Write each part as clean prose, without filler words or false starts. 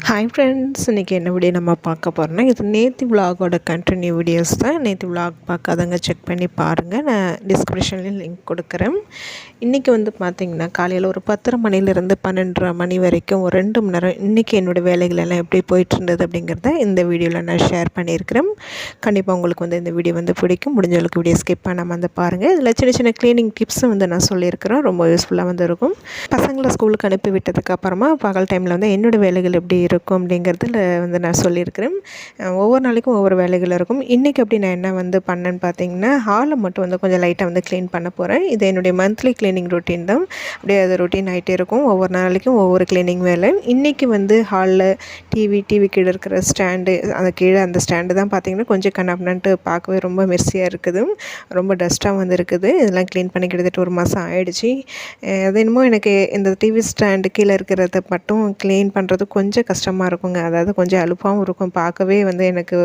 Hi friends, இன்றைக்கி என்ன video நம்ம பார்க்க போகிறோன்னா, இது நேற்று விலாகோட கண்டினியூ வீடியோஸ் தான். நேற்று விலாக் பார்க்காதவங்க செக் பண்ணி பாருங்கள், நான் டிஸ்கிரிப்ஷன்லேயும் லிங்க் கொடுக்குறேன். இன்றைக்கி வந்து பார்த்திங்கன்னா காலையில் ஒரு 10:30 மணிலேருந்து 12:30 மணி வரைக்கும் ஒரு 2 மணி நேரம் இன்றைக்கி என்னோடய வேலைகள் எல்லாம் எப்படி போயிட்டுருந்தது அப்படிங்கிறத இந்த வீடியோவில் நான் ஷேர் பண்ணியிருக்கிறேன். கண்டிப்பாக உங்களுக்கு வந்து இந்த வீடியோ வந்து பிடிக்கும். முடிஞ்சளவுக்கு வீடியோ ஸ்கிப் பண்ணாமல் வந்து பாருங்கள். இதில் சின்ன சின்ன க்ளீனிங் டிப்ஸும் வந்து நான் சொல்லியிருக்கிறேன், ரொம்ப யூஸ்ஃபுல்லாக வந்து இருக்கும். பசங்களை ஸ்கூலுக்கு அனுப்பி விட்டதுக்கு அப்புறமா பகல் டைமில் வந்து என்னோடய வேலைகள் எப்படி இருக்கும் அப்படிங்கிறதுல வந்து நான் சொல்லியிருக்கிறேன். ஒவ்வொரு நாளைக்கும் ஒவ்வொரு வேலைகள் இருக்கும். இன்றைக்கி அப்படி நான் என்ன வந்து பண்ணேன்னு பார்த்தீங்கன்னா, ஹாலை மட்டும் வந்து கொஞ்சம் லைட்டாக வந்து க்ளீன் பண்ண போகிறேன். இது என்னுடைய மந்த்லி க்ளீனிங் ரொட்டீன் தான். அப்படியே அது ரொட்டீன் ஆகிட்டே இருக்கும். ஒவ்வொரு நாளைக்கும் ஒவ்வொரு க்ளீனிங் வேலை. இன்றைக்கி வந்து ஹாலில் டிவி கீழே இருக்கிற ஸ்டாண்டு, அந்த கீழே அந்த ஸ்டாண்டு தான் பார்த்திங்கன்னா கொஞ்சம் கண்ணாப்பினான்ட்டு பார்க்கவே ரொம்ப மெர்சியாக இருக்குது. ரொம்ப டஸ்ட்டாக வந்து இருக்குது. இதெல்லாம் க்ளீன் பண்ணி கிட்டத்தட்ட 1 மாதம் ஆகிடுச்சு. அது என்னமோ எனக்கு இந்த டிவி ஸ்டாண்டு கீழே இருக்கிறத மட்டும் க்ளீன் பண்ணுறது கொஞ்சம் கஷ்டமாக இருக்குங்க. அதாவது கொஞ்சம் அலுப்பாகவும் இருக்கும். பார்க்கவே வந்து எனக்கு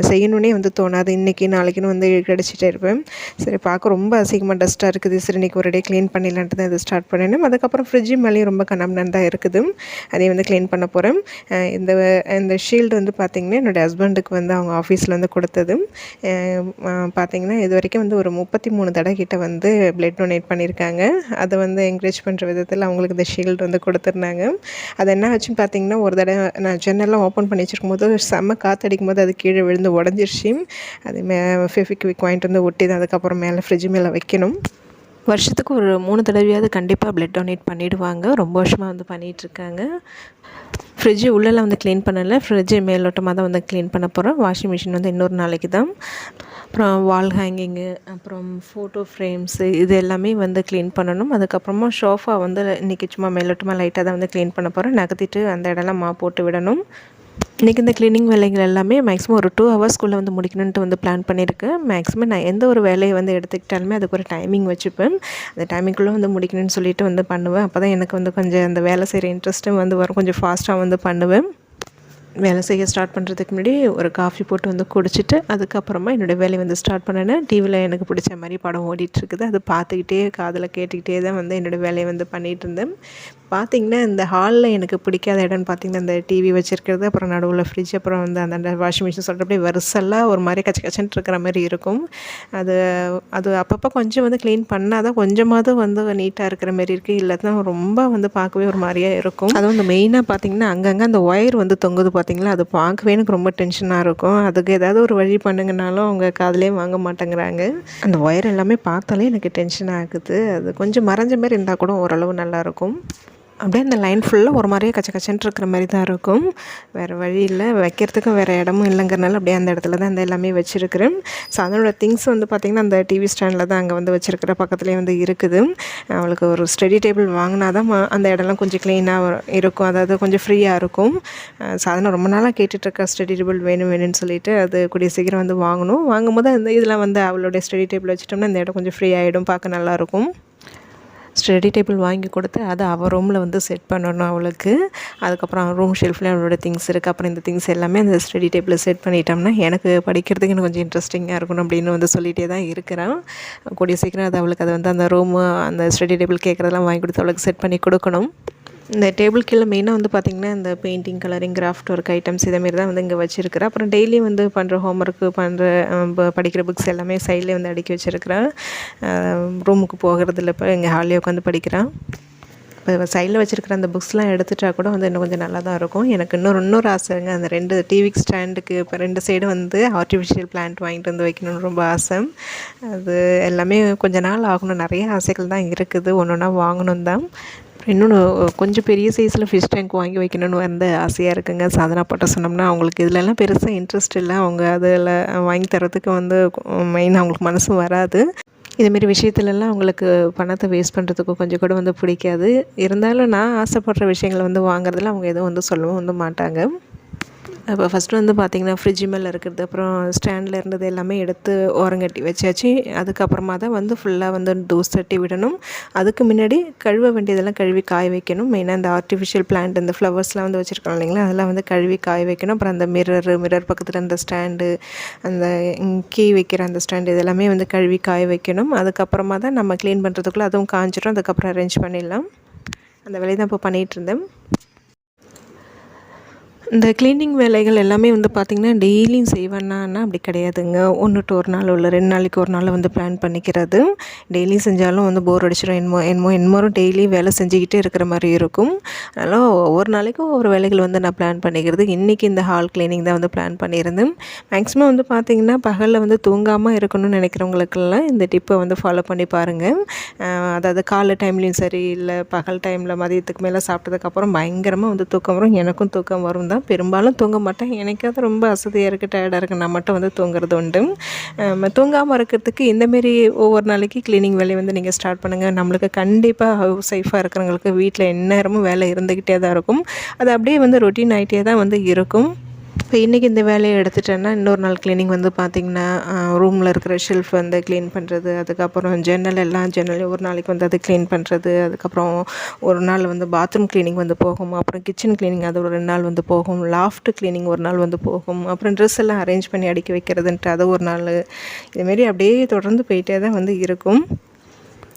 செய்யணுன்னே வந்து தோணாது. இன்றைக்கி நாளைக்குன்னு வந்து கிடச்சிட்டே இருப்பேன். சரி, பார்க்க ரொம்ப அசிங்கமாக டஸ்ட்டாக இருக்குது. சரி, இன்றைக்கி ஒரு டே க்ளீன் பண்ணிடலான்ட்டு தான் இதை ஸ்டார்ட் பண்ணினேன். அதுக்கப்புறம் ஃப்ரிட்ஜு மேலேயும் ரொம்ப கண்ணாமண்ணான்னு தான் இருக்குது. அதையும் வந்து க்ளீன் பண்ண போகிறேன். இந்த ஷீல்டு வந்து பார்த்திங்கன்னா என்னோடய ஹஸ்பண்டுக்கு வந்து அவங்க ஆஃபீஸில் வந்து கொடுத்தது. பார்த்திங்கன்னா இது வரைக்கும் வந்து ஒரு 33 தடவை கிட்ட வந்து பிளட் டொனேட் பண்ணியிருக்காங்க. அதை வந்து என்கரேஜ் பண்ணுற விதத்தில் அவங்களுக்கு இந்த ஷீல்டு வந்து கொடுத்துருந்தாங்க. அது என்ன ஆச்சுன்னு பார்த்திங்கன்னா, ஒரு தடவை நான் ஜன்னல்லாம் ஓப்பன் பண்ணி வச்சுருக்கும் போது செம்ம காற்றடிக்கும் போது அது கீழே விழுந்து உடஞ்சிருச்சு. அது ஃபெவிக்விக் வாங்கிட்டு வந்து ஒட்டி தான் அதுக்கப்புறம் மேலே ஃப்ரிட்ஜு மேலே வைக்கணும். வருஷத்துக்கு ஒரு 3 தடவையாவது கண்டிப்பாக பிளட் டொனேட் பண்ணிவிடுவாங்க. ரொம்ப வருஷமாக வந்து பண்ணிகிட்ருக்காங்க. ஃப்ரிட்ஜு உள்ளெல்லாம் வந்து க்ளீன் பண்ணலை, ஃப்ரிட்ஜு மேலோட்டமாக தான் வந்து க்ளீன் பண்ண போகிறேன். வாஷிங் மிஷின் வந்து இன்னொரு நாளைக்கு தான். அப்புறம் வால் ஹேங்கிங்கு, அப்புறம் ஃபோட்டோ ஃப்ரேம்ஸு, இது எல்லாமே வந்து க்ளீன் பண்ணணும். அதுக்கப்புறமா ஷோஃபா வந்து இன்றைக்கி சும்மா மேலோட்டமாக லைட்டாக தான் வந்து க்ளீன் பண்ண போகிறேன். நகர்த்திட்டு அந்த இடம்லாம் போட்டு விடணும். இன்றைக்கி இந்த க்ளீனிங் வேலைகள் எல்லாமே மேக்ஸிமம் ஒரு 2 ஹவர்ஸ்க்குள்ளே வந்து முடிக்கணுன்ட்டு வந்து பிளான் பண்ணியிருக்கேன். மேக்ஸிமம் நான் எந்த ஒரு வேலையை வந்து எடுத்துக்கிட்டாலுமே அதுக்கு ஒரு டைமிங் வச்சுப்பேன். அந்த டைமிங்குள்ளே வந்து முடிக்கணும்னு சொல்லிட்டு வந்து பண்ணுவேன். அப்போ தான் எனக்கு வந்து கொஞ்சம் அந்த வேலை செய்கிற இன்ட்ரெஸ்ட்டும் வந்து வரும். கொஞ்சம் ஃபாஸ்ட்டாக வந்து பண்ணுவேன். வேலை செய்ய ஸ்டார்ட் பண்ணுறதுக்கு முன்னாடி ஒரு காஃபி போட்டு வந்து குடிச்சிட்டு அதுக்கப்புறமா என்னோடய வேலையை வந்து ஸ்டார்ட் பண்ணினேன். டிவியில் எனக்கு பிடிச்ச மாதிரி படம் ஓடிட்டுருக்குது. அதை பார்த்துக்கிட்டே காதில் கேட்டுக்கிட்டே தான் வந்து என்னோடய வேலையை வந்து பண்ணிகிட்டு இருந்தேன். பார்த்திங்கன்னா இந்த ஹாலில் எனக்கு பிடிக்காத இடம்னு பார்த்திங்கன்னா இந்த டிவி வச்சுருக்கிறது, அப்புறம் நடுவில் ஃப்ரிட்ஜ், அப்புறம் வந்து அந்த வாஷிங் மிஷின் சொல்லிட்டு அப்படியே வரிசெல்லாம் ஒரு மாதிரி கச்சன்ட்டு இருக்கிற மாதிரி இருக்கும். அது அப்பப்போ கொஞ்சம் வந்து க்ளீன் பண்ணால் தான் கொஞ்சமாவது வந்து நீட்டாக இருக்கிற மாதிரி இருக்குது. இல்லாட்டினா ரொம்ப வந்து பார்க்கவே ஒரு மாதிரியாக இருக்கும். அதுவும் இந்த மெயினாக பார்த்திங்கன்னா அங்கங்கே அந்த ஒயர் வந்து தொங்குது பார்த்திங்களா, அது பார்க்கவே எனக்கு ரொம்ப டென்ஷனாக இருக்கும். அதுக்கு ஏதாவது ஒரு வழி பண்ணுங்கனாலும் அவங்க காதுலேயே வாங்க மாட்டேங்கிறாங்க. அந்த ஒயர் எல்லாமே பார்த்தாலே எனக்கு டென்ஷன் ஆகுது. அது கொஞ்சம் மறைஞ்ச மாதிரி இருந்தால் கூட ஓரளவு நல்லாயிருக்கும். அப்படியே அந்த லைன் ஃபுல்லாக ஒரு மாதிரியே கச்சன்ட்டு இருக்கிற மாதிரி தான் இருக்கும். வேறு வழி இல்லை, வைக்கிறதுக்கும் வேறு இடமும் இல்லைங்கிறனால அப்படியே அந்த இடத்துல தான் இந்த எல்லாமே வச்சுருக்கிறேன். ஸோ அதனோட திங்ஸ் வந்து பார்த்திங்கன்னா அந்த டிவி ஸ்டாண்டில் தான் அங்கே வந்து வச்சுருக்கிற பக்கத்துலேயே வந்து இருக்குது. அவளுக்கு ஒரு ஸ்டடி டேபிள் வாங்கினா தான் அந்த இடம்லாம் கொஞ்சம் க்ளீனாக இருக்கும், அதாவது கொஞ்சம் ஃப்ரீயாக இருக்கும். ஸோ அதனால் ரொம்ப நாளாக கேட்டுட்ருக்கா ஸ்டடி டேபிள் வேணும்னு சொல்லிட்டு. அது கூடிய சீக்கிரம் வந்து வாங்கணும். வாங்கும்போது அந்த இதெல்லாம் வந்து அவளுடைய ஸ்டடி டேபிள் வச்சுட்டோம்னா இந்த இடம் கொஞ்சம் ஃப்ரீ ஆகிடும், பார்க்க நல்லாயிருக்கும். ஸ்டடி டேபிள் வாங்கி கொடுத்து அதை அவள் ரூமில் வந்து செட் பண்ணணும் அவளுக்கு. அதுக்கப்புறம் ரூம் ஷெல்ஃப்லேயும் அவளோட திங்ஸ் இருக்குது. அப்புறம் இந்த திங்ஸ் எல்லாமே அந்த ஸ்டடி டேபிளில் செட் பண்ணிட்டோம்னா எனக்கு படிக்கிறதுக்கு எனக்கு கொஞ்சம் இன்ட்ரெஸ்டிங்காக இருக்கணும் அப்படின்னு வந்து சொல்லிகிட்டே தான் இருக்கிறான். கூடிய சீக்கிரம் அது அவளுக்கு அதை வந்து அந்த ரூமு அந்த ஸ்டடி டேபிள் கேட்குறதெல்லாம் வாங்கி கொடுத்து அவளுக்கு செட் பண்ணி கொடுக்கணும். இந்த டேபிள் கீழே மெயினாக வந்து பார்த்திங்கன்னா இந்த painting, colouring, craft work items இதேமாரி தான் வந்து இங்கே வச்சுருக்கிறேன். அப்புறம் டெய்லி வந்து பண்ணுற ஹோம்ஒர்க்கு, படிக்கிற புக்ஸ் எல்லாமே சைட்லேயே வந்து அடுக்கி வச்சுருக்கிறேன். ரூமுக்கு போகிறதில்ல, இப்போ இங்கே ஹாலில் உட்காந்து படிக்கிறான். இப்போ சைடில் வச்சுருக்கிற அந்த புக்ஸ்லாம் எடுத்துட்டா கூட வந்து இன்னும் கொஞ்சம் நல்லா தான் இருக்கும். எனக்கு இன்னொரு ஆசைங்க, அந்த 2 டிவி ஸ்டாண்டுக்கு இப்போ 2 சைடு வந்து ஆர்டிஃபிஷியல் பிளான்ட் வாங்கிட்டு வந்து வைக்கணும்னு ரொம்ப ஆசை. அது எல்லாமே கொஞ்சம் நாள் ஆகணும். நிறைய ஆசைகள் தான் இருக்குது, ஒன்று ஒன்றா வாங்கணும் தான். இன்னொன்று கொஞ்சம் பெரிய சைஸில் ஃபிஷ் டேங்க் வாங்கி வைக்கணும்னு வந்து ஆசையாக இருக்குங்க. சாதனா போட்ட சொன்னோம்னா அவங்களுக்கு இதிலெல்லாம் பெருசாக இன்ட்ரெஸ்ட் இல்லை. அவங்க அதில் வாங்கி தரத்துக்கு வந்து மெயினாக அவங்களுக்கு மனசும் வராது. இதுமாரி விஷயத்துலலாம் அவங்களுக்கு பணத்தை வேஸ்ட் பண்ணுறதுக்கு கொஞ்சம் கூட வந்து பிடிக்காது. இருந்தாலும் நான் ஆசைப்படுற விஷயங்களை வந்து வாங்குறதுல அவங்க எதுவும் வந்து சொல்லவும் வந்து மாட்டாங்க. அப்போ ஃபஸ்ட்டு வந்து பார்த்திங்கன்னா ஃப்ரிட்ஜு மேலே இருக்கிறது, அப்புறம் ஸ்டாண்டில் இருந்தது எல்லாமே எடுத்து ஓரங்கட்டி வச்சாச்சு. அதுக்கப்புறமா தான் வந்து ஃபுல்லாக வந்து தூசு தட்டி விடணும். அதுக்கு முன்னாடி கழுவ வேண்டியதெல்லாம் கழுவி காய வைக்கணும். மெயினாக அந்த ஆர்டிஃபிஷியல் பிளான்ட், இந்த ஃப்ளவர்ஸ்லாம் வந்து வச்சுருக்கோம் இல்லைங்களா, அதெல்லாம் வந்து கழுவி காய வைக்கணும். அப்புறம் அந்த மிரர் பக்கத்தில் அந்த ஸ்டாண்டு, அந்த கீ வைக்கிற அந்த ஸ்டாண்டு, இதெல்லாமே வந்து கழுவி காய வைக்கணும். அதுக்கப்புறமா தான் நம்ம க்ளீன் பண்ணுறதுக்குள்ளே அதுவும் காஞ்சிடும். அதுக்கப்புறம் அரேஞ்ச் பண்ணிடலாம். அந்த வேலையை தான் இப்போ பண்ணிகிட்டு இருந்தேன். இந்த கிளீனிங் வேலைகள் எல்லாமே வந்து பார்த்திங்கன்னா டெய்லியும் செய்வேன்னா அப்படி கிடையாதுங்க. 1 to 1 நாள் இல்லை 2 நாளைக்கு ஒரு நாள் வந்து பிளான் பண்ணிக்கிறது. டெய்லியும் செஞ்சாலும் வந்து போர் அடிச்சிடும். என்னமோ டெய்லி வேலை செஞ்சுக்கிட்டே இருக்கிற மாதிரி இருக்கும். அதனால் ஒவ்வொரு நாளைக்கும் ஒவ்வொரு வேலைகள் வந்து நான் பிளான் பண்ணிக்கிறது. இன்றைக்கி இந்த ஹால் கிளீனிங் தான் வந்து பிளான் பண்ணியிருந்தேன். மேக்ஸிமம் வந்து பார்த்திங்கன்னா பகலில் வந்து தூங்காமல் இருக்கணும்னு நினைக்கிறவங்களுக்கெல்லாம் இந்த டிப்பை வந்து ஃபாலோ பண்ணி பாருங்கள். அதாவது காலை டைம்லேயும் சரி, இல்லை பகல் டைமில் மதியத்துக்கு மேலே சாப்பிட்டதுக்கப்புறம் பயங்கரமாக வந்து தூக்கம் வரும். எனக்கும் தூக்கம் வரும் தான். பெரும்பாலும் தூங்க மாட்டேன். எனக்காவது ரொம்ப அசதியாக இருக்குது, டயர்டாக இருக்குது, நான் மட்டும் வந்து தூங்குறது உண்டு. தூங்காமல் இருக்கிறதுக்கு இந்தமாரி ஒவ்வொரு நாளைக்கு க்ளீனிங் வேலையை வந்து நீங்கள் ஸ்டார்ட் பண்ணுங்கள். நம்மளுக்கு கண்டிப்பாக ஹவுஸ் ஒய்ஃபாக இருக்கிறவங்களுக்கு வீட்டில் எந்நேரமும் வேலை இருந்துக்கிட்டே தான் இருக்கும். அது அப்படியே வந்து ரொட்டீன் ஆகிட்டே தான் வந்து இருக்கும். இப்போ இன்றைக்கி இந்த வேலையை எடுத்துட்டேன்னா இன்னொரு நாள் க்ளீனிங் வந்து பார்த்திங்கன்னா ரூமில் இருக்கிற ஷெல்ஃப் வந்து க்ளீன் பண்ணுறது, அதுக்கப்புறம் ஜன்னலையும் ஒரு நாளைக்கு வந்து அது க்ளீன் பண்ணுறது, அதுக்கப்புறம் ஒரு நாள் வந்து பாத்ரூம் க்ளீனிங் வந்து போகும், அப்புறம் கிச்சன் க்ளீனிங் அது ஒரு 2 நாள் வந்து போகும், லாஃப்ட் க்ளீனிங் ஒரு நாள் வந்து போகும், அப்புறம் ட்ரெஸ் எல்லாம் அரேஞ்ச் பண்ணி அடுக்கி வைக்கிறதுன்ட்டு அது ஒரு நாள். இதுமாரி அப்படியே தொடர்ந்து போயிட்டே தான் வந்து இருக்கும்.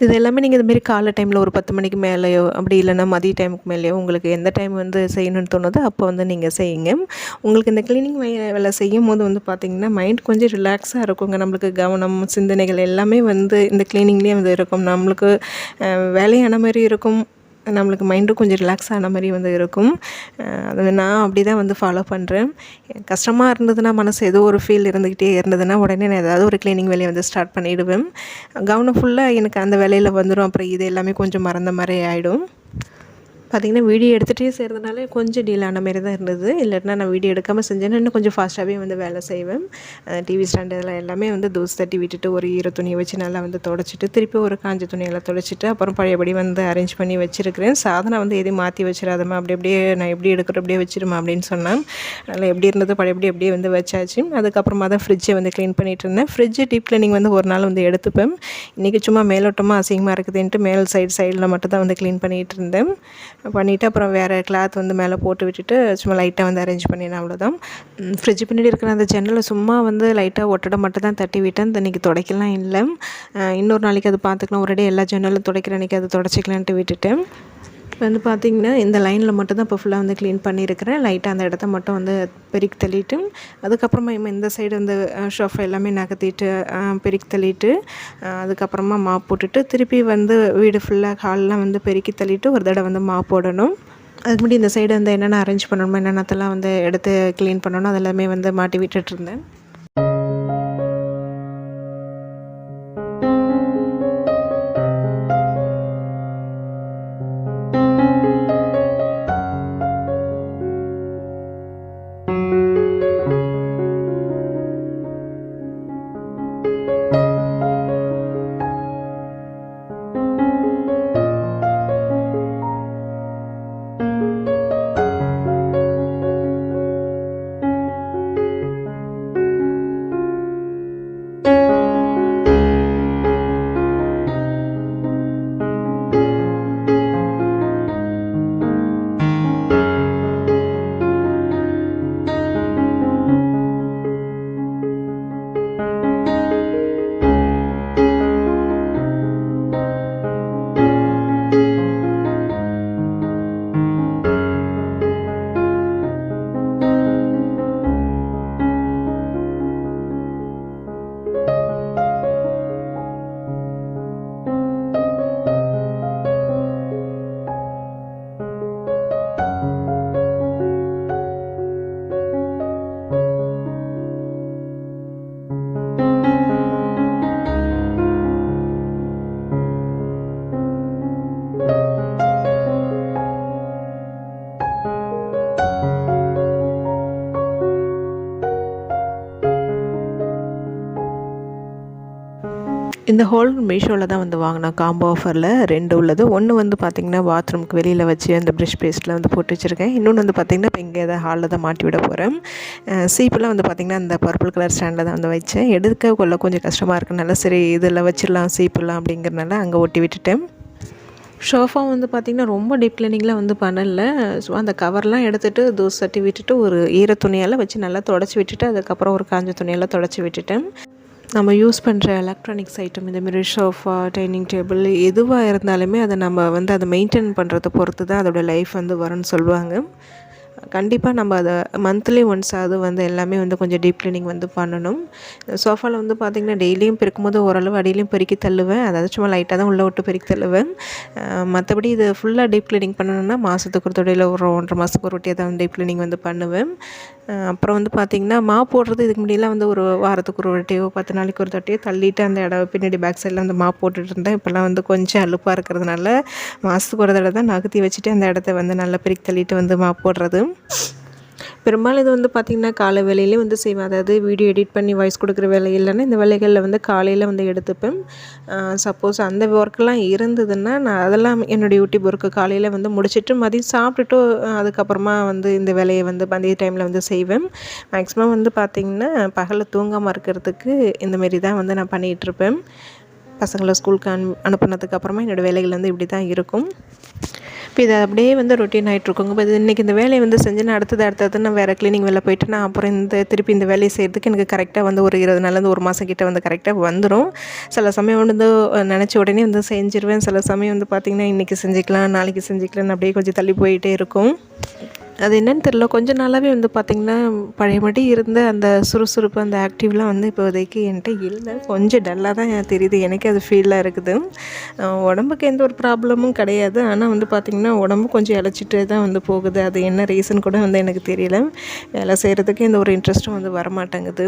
இது எல்லாமே நீங்கள் இதுமாரி காலை டைமில் ஒரு 10 மணிக்கு மேலேயோ அப்படி இல்லைன்னா மதிய டைமுக்கு மேலேயோ உங்களுக்கு எந்த டைம் வந்து செய்யணும்னு தோணுதோ அப்போ வந்து நீங்கள் செய்யுங்க. உங்களுக்கு இந்த க்ளீனிங் வேலை செய்யும் போது வந்து பார்த்திங்கன்னா மைண்ட் கொஞ்சம் ரிலாக்ஸாக இருக்குங்க. நம்மளுக்கு கவனம், சிந்தனைகள் எல்லாமே வந்து இந்த க்ளீனிங்லேயே வந்து இருக்கும். நம்மளுக்கு வேலையான மாதிரி இருக்கும், நம்மளுக்கு மைண்டும் கொஞ்சம் ரிலாக்ஸ் ஆன மாதிரி வந்து இருக்கும். அது நான் அப்படி தான் வந்து ஃபாலோ பண்ணுறேன். கஷ்டமாக இருந்ததுன்னா, மனசு ஏதோ ஒரு ஃபீல் இருந்துக்கிட்டே இருந்ததுன்னா உடனே நான் ஏதாவது ஒரு க்ளீனிங் வேலையை வந்து ஸ்டார்ட் பண்ணிவிடுவேன். கவனம் ஃபுல்லாக எனக்கு அந்த வேலையில் வந்துடும். அப்புறம் இது எல்லாமே கொஞ்சம் மறந்த மாதிரி ஆகிடும். பார்த்திங்கன்னா வீடியோ எடுத்துகிட்டே செய்கிறதுனால கொஞ்சம் டீல் ஆன மாரி தான் இருந்தது. இல்லைன்னா நான் வீடியோ எடுக்காமல் செஞ்சேன்னா இன்னும் கொஞ்சம் ஃபாஸ்ட்டாகவே வந்து வேலை செய்வேன். டிவி ஸ்டாண்டு இதெல்லாம் எல்லாமே வந்து தூசு தட்டி விட்டுட்டு ஒரு ஈர துணியை வச்சு நல்லா வந்து துடைச்சிட்டு திருப்பி ஒரு காஞ்ச துணியெல்லாம் துடைச்சிட்டு அப்புறம் பழையபடி வந்து அரேஞ்ச் பண்ணி வச்சுருக்கிறேன். சாதனை வந்து எதையும் மாற்றி வச்சிடாதம்மா, அப்படியே நான் எப்படி எடுக்கிறோம் அப்படியே வச்சிருமா அப்படின்னு சொன்னேன். அதனால் எப்படி இருந்தது பழையபடி அப்படியே வந்து வச்சாச்சு. அதுக்கப்புறமா தான் ஃப்ரிட்ஜை வந்து க்ளீன் பண்ணிகிட்டு இருந்தேன். ஃப்ரிட்ஜு டீப் க்ளீனிங் வந்து ஒரு நாள் வந்து எடுத்துப்பேன். இன்றைக்கி சும்மா மேலோட்டமாக அசிங்கமாக இருக்குதுன்ட்டு மேல் சைடில் மட்டும் தான் வந்து க்ளீன் பண்ணிகிட்டு இருந்தேன். பண்ணிவிட்டு அப்புறம் வேறு கிளாத் வந்து மேலே போட்டு விட்டுட்டு சும்மா லைட்டாக வந்து அரேஞ்ச் பண்ணினேன், அவ்வளோதான். ஃப்ரிட்ஜ் பின்னாடி இருக்கிற அந்த ஜன்னலை சும்மா வந்து லைட்டாக ஒட்டடை மட்டும் தான் தட்டி விட்டேன். இன்றைக்கி துடைக்கலாம் இல்லை, இன்னொரு நாளைக்கு அது பார்த்துக்கலாம், ஒரேடியாக எல்லா ஜன்னலும் துடைக்கிற அன்றைக்கி அது துடைச்சிக்கலான்ட்டு விட்டுட்டேன். இப்போ வந்து பார்த்திங்கன்னா இந்த லைனில் மட்டும் தான் இப்போ ஃபுல்லாக வந்து க்ளீன் பண்ணியிருக்கிறேன். லைட்டாக அந்த இடத்த மட்டும் வந்து பெருக்கி தள்ளிட்டு அதுக்கப்புறமா இந்த சைடு வந்து ஷோஃபா எல்லாமே நகர்த்திட்டு பெருக்கி தள்ளிட்டு அதுக்கப்புறமா மாப் போட்டுட்டு திருப்பி வந்து வீடு ஃபுல்லாக ஹால்லாம் வந்து பெருக்கி தள்ளிட்டு ஒரு தடவை வந்து மாப் போடணும். அதுக்கு முன்னாடி இந்த சைடு வந்து என்னென்ன அரேஞ்ச் பண்ணணுமோ என்னென்னத்தெல்லாம் வந்து எடுத்து க்ளீன் பண்ணணும் அதெல்லாமே வந்து மாட்டி விட்டுட்டுருந்தேன். இந்த ஹோல் மீஷோவில் தான் வந்து வாங்கினேன். காம்போ ஆஃபரில் 2 உள்ளது. ஒன்று வந்து பார்த்திங்கன்னா பாத்ரூமுக்கு வெளியில் வச்சு அந்த ப்ரஷ் பேஸ்ட்டில் வந்து போட்டு வச்சுருக்கேன். இன்னொன்று வந்து பார்த்திங்கன்னா இப்போ இங்கே ஏதாவது ஹாலில் தான் மாட்டி விட போகிறேன். சீப்பெல்லாம் வந்து பார்த்திங்கன்னா அந்த பர்பிள் கலர் ஸ்டாண்டில் தான் வந்து வச்சேன். எடுக்க கொள்ள கொஞ்சம் கஷ்டமாக இருக்குனால சரி இதில் வச்சிடலாம் சீப்பெல்லாம் அப்படிங்கிறனால அங்கே ஒட்டி விட்டுட்டேன். ஷோஃபா வந்து பார்த்திங்கன்னா ரொம்ப டீப் க்ளீனிங்கில் வந்து பண்ணலை. ஸோ அந்த கவர்லாம் எடுத்துகிட்டு தூசு தட்டி விட்டுட்டு ஒரு ஈர துணியால் வச்சு நல்லா தொடச்சி விட்டுட்டு அதுக்கப்புறம் ஒரு காஞ்ச துணியெல்லாம் தொடச்சி விட்டுட்டேன். நம்ம யூஸ் பண்ணுற எலக்ட்ரானிக்ஸ் ஐட்டம் இந்தமாரி ஷோஃபா, டைனிங் டேபிள் எதுவாக இருந்தாலுமே அதை நம்ம வந்து அதை மெயின்டைன் பண்ணுறதை பொறுத்து தான் அதோடய லைஃப் வந்து வரும்னு சொல்லுவாங்க. கண்டிப்பாக நம்ம அதை மந்த்லி ஒன்ஸ் அது வந்து எல்லாமே வந்து கொஞ்சம் டீப் க்ளீனிங் வந்து பண்ணணும். சோஃபாவில் வந்து பார்த்திங்கன்னா டெய்லியும் பெருக்கும்போது ஓரளவு அடியிலையும் பெருக்கி தள்ளுவேன், அதாவது சும்மா லைட்டாக தான் உள்ளே விட்டு பெருக்கி தள்ளுவேன். மற்றபடி இது ஃபுல்லாக டீப் க்ளீனிங் பண்ணணுன்னா மாதத்துக்கு ஒரு தடவை, ஒரு 1.5 மாதத்துக்கு ஒரு வாட்டியாக தான் டீப் க்ளீனிங் வந்து பண்ணுவேன். அப்புறம் வந்து பார்த்திங்கன்னா மாப் போடுறது இதுக்கு முன்னாடிலாம் வந்து ஒரு வாரத்துக்கு ஒரு வாட்டியோ 10 நாளைக்கு ஒரு வாட்டியோ தள்ளிட்டு அந்த இடம் பின்னாடி பேக் சைடில் வந்து மாப் போட்டுட்டு இருந்தேன். இப்போல்லாம் வந்து கொஞ்சம் அலுப்பாக இருக்கிறதுனால மாதத்துக்கு ஒரு தடவை தான் நகர்த்தி வச்சுட்டு அந்த இடத்த வந்து நல்லா பெருக்கி தள்ளிட்டு வந்து மாப் போடுறது. பெரும்பாலும் இது வந்து பார்த்திங்கன்னா காலை வேலையிலே வந்து செய்வேன். அதாவது வீடியோ எடிட் பண்ணி வாய்ஸ் கொடுக்குற வேலை இல்லைன்னா இந்த வேலைகளில் வந்து காலையில் வந்து எடுத்துப்பேன். சப்போஸ் அந்த ஒர்க்கெலாம் இருந்ததுன்னா நான் அதெல்லாம் என்னோடய யூடியூப் ஒர்க்கு காலையில் வந்து முடிச்சுட்டு மதியம் சாப்பிட்டுட்டு அதுக்கப்புறமா வந்து இந்த வேலையை வந்து மதிய டைமில் வந்து செய்வேன். மேக்ஸிமம் வந்து பார்த்திங்கன்னா பகலில் தூங்காமல் இருக்கிறதுக்கு இந்தமாரி தான் வந்து நான் பண்ணிகிட்ருப்பேன். பசங்களை ஸ்கூலுக்கு அனுப்புனதுக்கு அப்புறமா என்னோடய வேலைகள் வந்து இப்படி தான் இருக்கும். இப்போ இது அப்படியே வந்து ரொட்டீன் ஆகிட்ருக்குங்க. இப்போ இது இன்றைக்கி இந்த வேலையை வந்து செஞ்சேன்னா அடுத்தது நான் வேறு க்ளீனிங் வேலை போய்ட்டு நான் அப்புறம் திருப்பி இந்த வேலையை செய்கிறதுக்கு எனக்கு கரெக்டாக வந்து ஒரு 20 நாள்லேருந்து 1 மாதம் கிட்டே வந்து கரெக்டாக வந்துடும். சில சமயம் வந்து நினச்ச உடனே வந்து செஞ்சுருவேன். சில சமயம் வந்து பார்த்திங்கன்னா இன்றைக்கி செஞ்சுக்கலாம், நாளைக்கு செஞ்சுக்கலான்னு அப்படியே கொஞ்சம் தள்ளி போயிட்டே இருக்கும். அது என்னென்னு தெரில, கொஞ்ச நாளாகவே வந்து பார்த்திங்கன்னா பழையபடி இருந்த அந்த சுறுசுறுப்பு, அந்த ஆக்டிவ்லாம் வந்து இப்போதைக்கு என்கிட்ட இல்லை. கொஞ்சம் டல்லாக தான் தெரியுது, எனக்கு அது ஃபீலாக இருக்குது. உடம்புக்கு எந்த ஒரு ப்ராப்ளமும் கிடையாது, ஆனால் வந்து பார்த்திங்கன்னா உடம்பு கொஞ்சம் இளைச்சிட்டு தான் வந்து போகுது. அது என்ன ரீசன் கூட வந்து எனக்கு தெரியல. வேலை செய்கிறதுக்கு எந்த ஒரு இன்ட்ரெஸ்ட்டும் வந்து வரமாட்டேங்குது.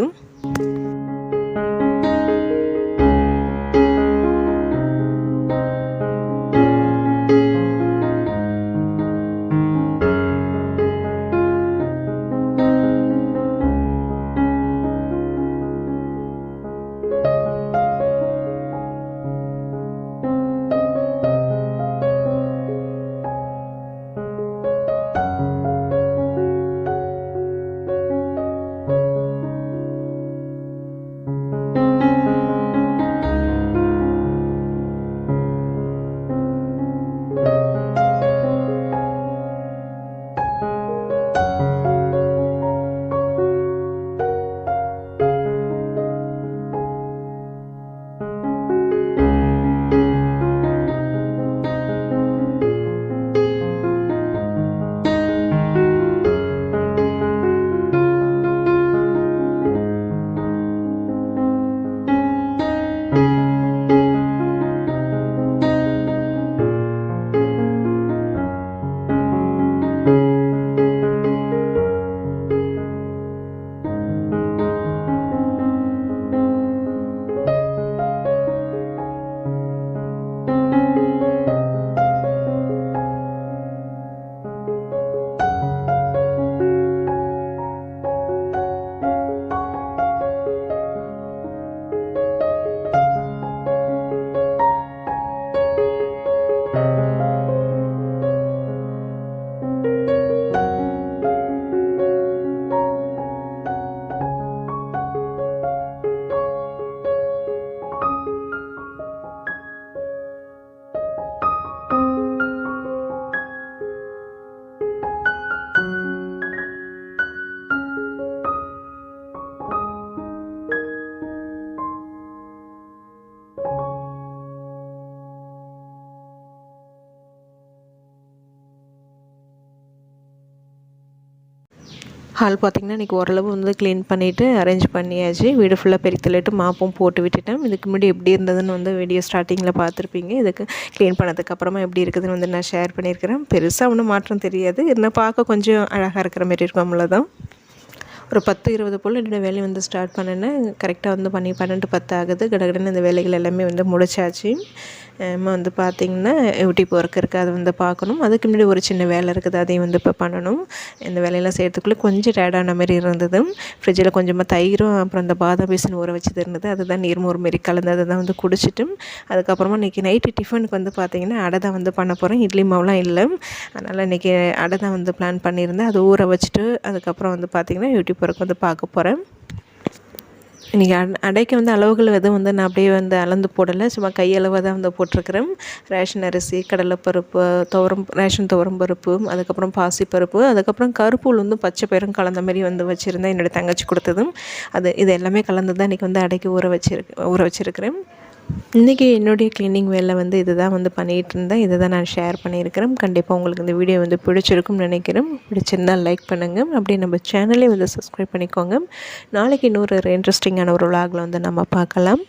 ஹால் பார்த்திங்கன்னா இன்றைக்கி ஓரளவு வந்து க்ளீன் பண்ணிவிட்டு அரேஞ்ச் பண்ணியாச்சு. வீடு ஃபுல்லாக பெருக்கி தள்ளிட்டு மாப்பும் போட்டு விட்டுட்டேன். இதுக்கு முன்னாடி எப்படி இருந்ததுன்னு வந்து வீடியோ ஸ்டார்டிங்கில் பார்த்துருப்பீங்க. இதுக்கு க்ளீன் பண்ணதுக்கப்புறமா எப்படி இருக்குதுன்னு வந்து நான் ஷேர் பண்ணியிருக்கிறேன். பெருசாக ஒன்றும் மாற்றம் தெரியாது, இருந்தால் பார்க்க கொஞ்சம் அழகாக இருக்கிற மாரி இருக்கும், அவ்வளோதான். ஒரு 10-20 போல் என்னோடய வேலையை வந்து ஸ்டார்ட் பண்ணினேன். கரெக்டாக வந்து பண்ணி 12-10 ஆகுது. கடகடன்னு இந்த வேலைகள் எல்லாமே வந்து முடிச்சாச்சு. வந்து பார்த்திங்கன்னா யூடியூப் ஒர்க் இருக்குது, அதை வந்து பார்க்கணும். அதுக்கு முன்னாடி ஒரு சின்ன வேலை இருக்குது, அதையும் வந்து இப்போ பண்ணணும். இந்த வேலையெல்லாம் செய்கிறதுக்குள்ளே கொஞ்சம் டயர்டான மாரி இருந்தது. ஃப்ரிட்ஜில் கொஞ்சமாக தயிரும் அப்புறம் அந்த பாதாம் பீசன் ஊற வச்சது இருந்தது, அதுதான் நீர்மோர் மாரி கலந்து அதை தான் வந்து குடிச்சிட்டு அதுக்கப்புறமா இன்றைக்கி நைட்டு டிஃபனுக்கு வந்து பார்த்திங்கன்னா அடை தான் வந்து பண்ண போகிறேன். இட்லி மாவுலாம் இல்லை, அதனால் இன்றைக்கி அடை தான் வந்து பிளான் பண்ணியிருந்தேன். அதை ஊற வச்சுட்டு அதுக்கப்புறம் வந்து பார்த்திங்கன்னா யூடியூப் ஒர்க் வந்து பார்க்க போகிறேன். இன்றைக்கி அடைக்கு வந்து அளவுகள் எதுவும் வந்து நான் அப்படியே வந்து அளந்து போடலை, சும்மா கையளவாக தான் வந்து போட்டிருக்கிறேன். ரேஷன் அரிசி, கடலைப்பருப்பு, ரேஷன் துவரம்பருப்பு, அதுக்கப்புறம் பாசிப்பருப்பு, அதுக்கப்புறம் கருப்பு உளுந்தும் பச்சை பயிரும் கலந்த மாதிரி வந்து வச்சுருந்தேன். என்னோடய தங்கச்சி கொடுத்ததும் இது எல்லாமே கலந்து தான் இன்றைக்கி வந்து அடைக்கு ஊற வச்சுருக்கிறேன். இன்றைக்கி என்னுடைய க்ளீனிங் வேலை வந்து இது தான் வந்து பண்ணிகிட்டு இருந்தேன். இதை தான் நான் ஷேர் பண்ணியிருக்கிறேன். கண்டிப்பாக உங்களுக்கு இந்த வீடியோ வந்து பிடிச்சிருக்கும்னு நினைக்கிறேன். பிடிச்சிருந்தால் லைக் பண்ணுங்கள். அப்படியே நம்ம சேனலே வந்து சப்ஸ்கிரைப் பண்ணிக்கோங்க. நாளைக்கு இன்னொரு இன்ட்ரெஸ்டிங்கான ஒரு விலாகில் வந்து நம்ம பார்க்கலாம்.